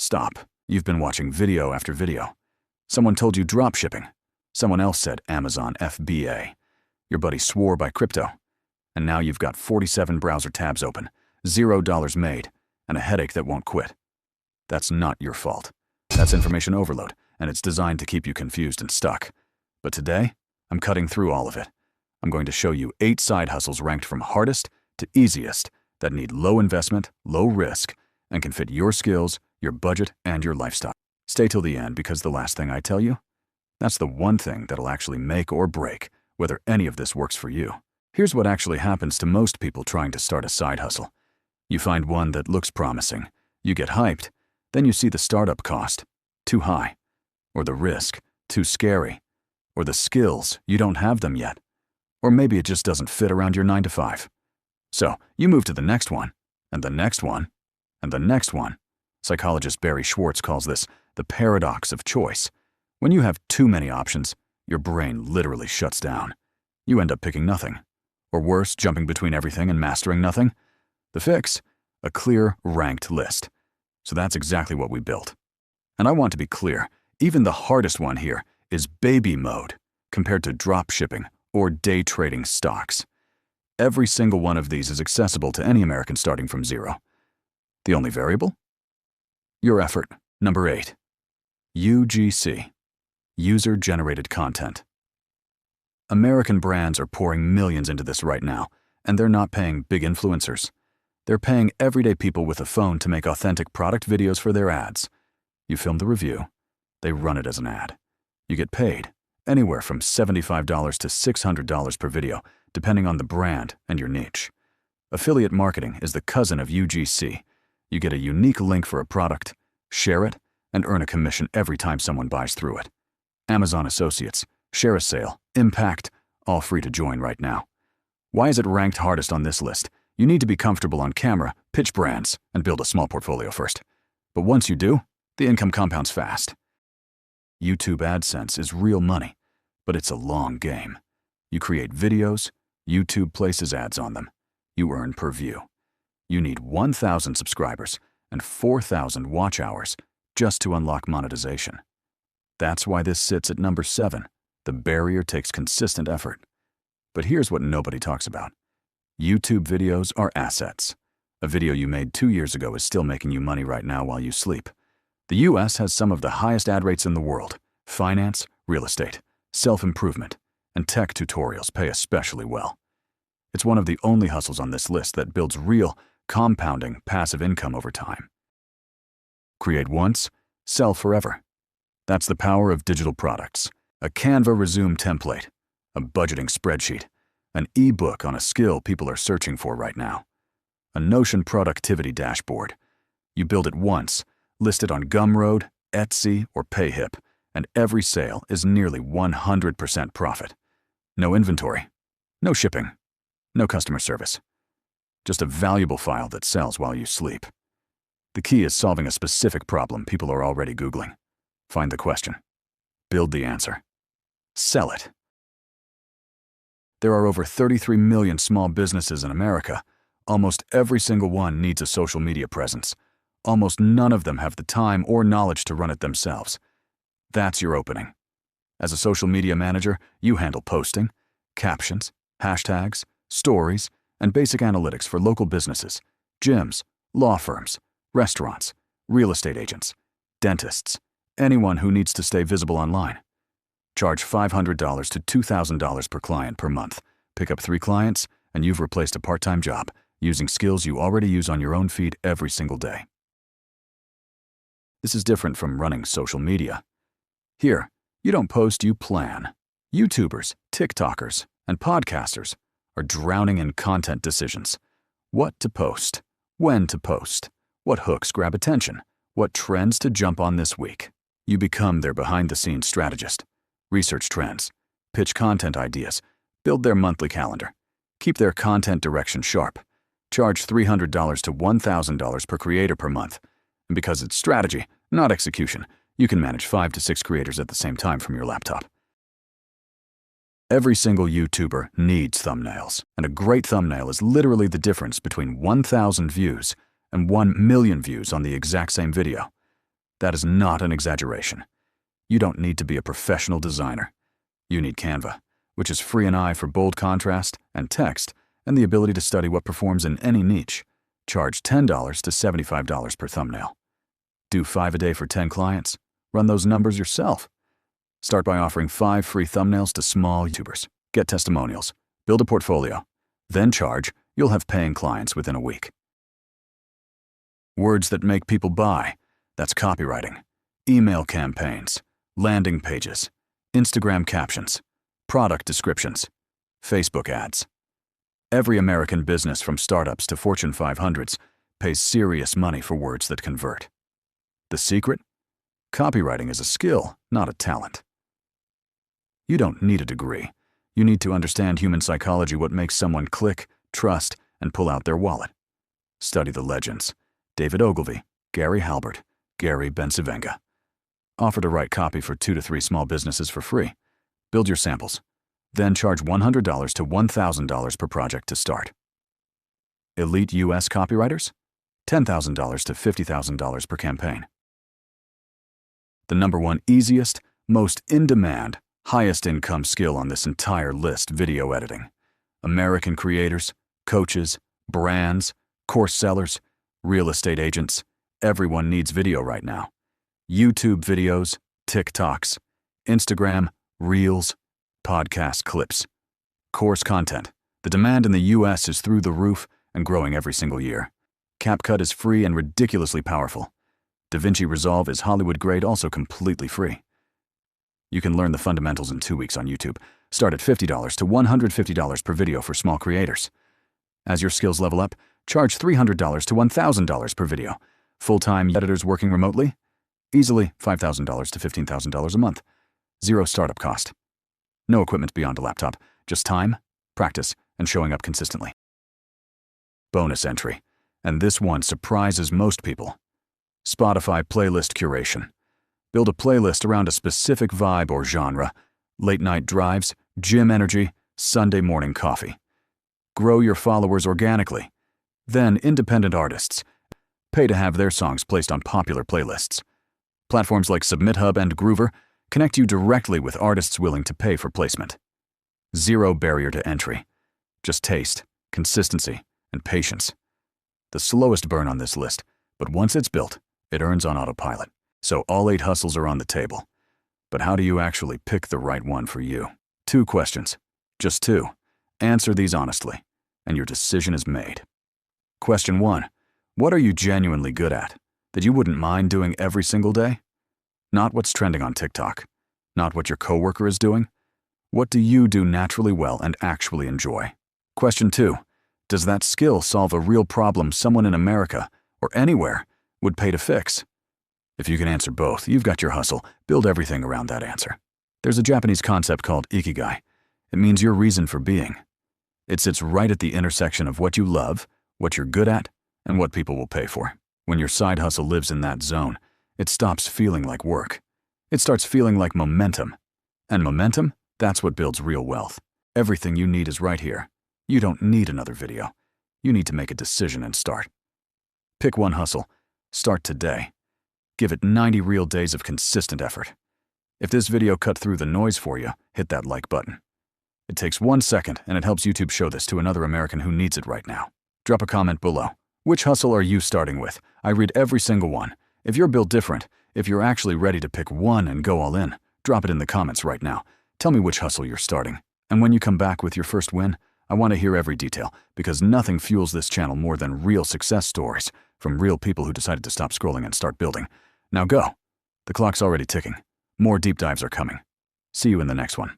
Stop. You've been watching video after video. Someone told you drop shipping. Someone else said Amazon FBA. Your buddy swore by crypto. And now you've got 47 browser tabs open, $0 made, and a headache that won't quit. That's not your fault. That's information overload, and it's designed to keep you confused and stuck. But today, I'm cutting through all of it. I'm going to show you 8 side hustles ranked from hardest to easiest that need low investment, low risk, and can fit your skills, your budget, and your lifestyle. Stay till the end because the last thing I tell you, that's the one thing that'll actually make or break whether any of this works for you. Here's what actually happens to most people trying to start a side hustle. You find one that looks promising. You get hyped. Then you see the startup cost, too high. Or the risk, too scary. Or the skills, you don't have them yet. Or maybe it just doesn't fit around your 9 to 5. So you move to the next one, and the next one, and the next one. Psychologist Barry Schwartz calls this the paradox of choice. When you have too many options, your brain literally shuts down. You end up picking nothing. Or worse, jumping between everything and mastering nothing. The fix? A clear, ranked list. So that's exactly what we built. And I want to be clear, even the hardest one here is baby mode compared to drop shipping or day trading stocks. Every single one of these is accessible to any American starting from zero. The only variable? Your effort. Number 8. UGC. User-generated content. American brands are pouring millions into this right now, and they're not paying big influencers. They're paying everyday people with a phone to make authentic product videos for their ads. You film the review. They run it as an ad. You get paid, anywhere from $75 to $600 per video, depending on the brand and your niche. Affiliate marketing is the cousin of UGC. You get a unique link for a product, share it, and earn a commission every time someone buys through it. Amazon Associates, Share a Sale, Impact, all free to join right now. Why is it ranked hardest on this list? You need to be comfortable on camera, pitch brands, and build a small portfolio first. But once you do, the income compounds fast. YouTube AdSense is real money, but it's a long game. You create videos, YouTube places ads on them. You earn per view. You need 1,000 subscribers and 4,000 watch hours just to unlock monetization. That's why this sits at number 7. The barrier takes consistent effort. But here's what nobody talks about. YouTube videos are assets. A video you made 2 years ago is still making you money right now while you sleep. The US has some of the highest ad rates in the world. Finance, real estate, self-improvement, and tech tutorials pay especially well. It's one of the only hustles on this list that builds real, compounding passive income over time. Create once, sell forever. That's the power of digital products. A Canva resume template, a budgeting spreadsheet, an ebook on a skill people are searching for right now, a Notion productivity dashboard. You build it once, list it on Gumroad, Etsy, or PayHip, and every sale is nearly 100% profit. No inventory, no shipping, no customer service. Just a valuable file that sells while you sleep. The key is solving a specific problem people are already Googling. Find the question. Build the answer. Sell it. There are over 33 million small businesses in America. Almost every single one needs a social media presence. Almost none of them have the time or knowledge to run it themselves. That's your opening. As a social media manager, you handle posting, captions, hashtags, stories, and basic analytics for local businesses, gyms, law firms, restaurants, real estate agents, dentists, anyone who needs to stay visible online. Charge $500 to $2,000 per client per month. Pick up 3 clients, and you've replaced a part-time job using skills you already use on your own feed every single day. This is different from running social media. Here, you don't post, you plan. YouTubers, TikTokers, and podcasters are drowning in content decisions. What to post, when to post, what hooks grab attention, what trends to jump on this week. You become their behind-the-scenes strategist. Research trends, pitch content ideas, build their monthly calendar, keep their content direction sharp, charge $300 to $1,000 per creator per month. And because it's strategy, not execution, you can manage 5 to 6 creators at the same time from your laptop. Every single YouTuber needs thumbnails, and a great thumbnail is literally the difference between 1,000 views and 1 million views on the exact same video. That is not an exaggeration. You don't need to be a professional designer. You need Canva, which is free and eye for bold contrast and text and the ability to study what performs in any niche. Charge $10 to $75 per thumbnail. Do 5 a day for 10 clients. Run those numbers yourself. Start by offering 5 free thumbnails to small YouTubers. Get testimonials. Build a portfolio. Then charge. You'll have paying clients within a week. Words that make people buy. That's copywriting. Email campaigns. Landing pages. Instagram captions. Product descriptions. Facebook ads. Every American business from startups to Fortune 500s pays serious money for words that convert. The secret? Copywriting is a skill, not a talent. You don't need a degree. You need to understand human psychology, what makes someone click, trust, and pull out their wallet. Study the legends. David Ogilvy, Gary Halbert, Gary Bencivenga. Offer to write copy for 2 to 3 small businesses for free. Build your samples. Then charge $100 to $1,000 per project to start. Elite US copywriters? $10,000 to $50,000 per campaign. The #1 easiest, most in-demand, highest income skill on this entire list: video editing. American creators, coaches, brands, course sellers, real estate agents, everyone needs video right now. YouTube videos, TikToks, Instagram, Reels, podcast clips. Course content. The demand in the US is through the roof and growing every single year. CapCut is free and ridiculously powerful. DaVinci Resolve is Hollywood grade, also completely free. You can learn the fundamentals in 2 weeks on YouTube. Start at $50 to $150 per video for small creators. As your skills level up, charge $300 to $1,000 per video. Full-time editors working remotely? Easily $5,000 to $15,000 a month. Zero startup cost. No equipment beyond a laptop, just time, practice, and showing up consistently. Bonus entry, and this one surprises most people. Spotify playlist curation. Build a playlist around a specific vibe or genre. Late night drives, gym energy, Sunday morning coffee. Grow your followers organically. Then independent artists. Pay to have their songs placed on popular playlists. Platforms like SubmitHub and Groover connect you directly with artists willing to pay for placement. Zero barrier to entry. Just taste, consistency, and patience. The slowest burn on this list, but once it's built, it earns on autopilot. So all 8 hustles are on the table. But how do you actually pick the right one for you? 2 questions. Just 2. Answer these honestly, and your decision is made. Question 1. What are you genuinely good at, that you wouldn't mind doing every single day? Not what's trending on TikTok. Not what your coworker is doing. What do you do naturally well and actually enjoy? Question 2. Does that skill solve a real problem someone in America, or anywhere, would pay to fix? If you can answer both, you've got your hustle. Build everything around that answer. There's a Japanese concept called ikigai. It means your reason for being. It sits right at the intersection of what you love, what you're good at, and what people will pay for. When your side hustle lives in that zone, it stops feeling like work. It starts feeling like momentum. And momentum, that's what builds real wealth. Everything you need is right here. You don't need another video. You need to make a decision and start. Pick one hustle. Start today. Give it 90 real days of consistent effort. If this video cut through the noise for you, hit that like button. It takes 1 second, and it helps YouTube show this to another American who needs it right now. Drop a comment below. Which hustle are you starting with? I read every single one. If you're built different, if you're actually ready to pick one and go all in, drop it in the comments right now. Tell me which hustle you're starting. And when you come back with your first win, I want to hear every detail, because nothing fuels this channel more than real success stories from real people who decided to stop scrolling and start building. Now go. The clock's already ticking. More deep dives are coming. See you in the next one.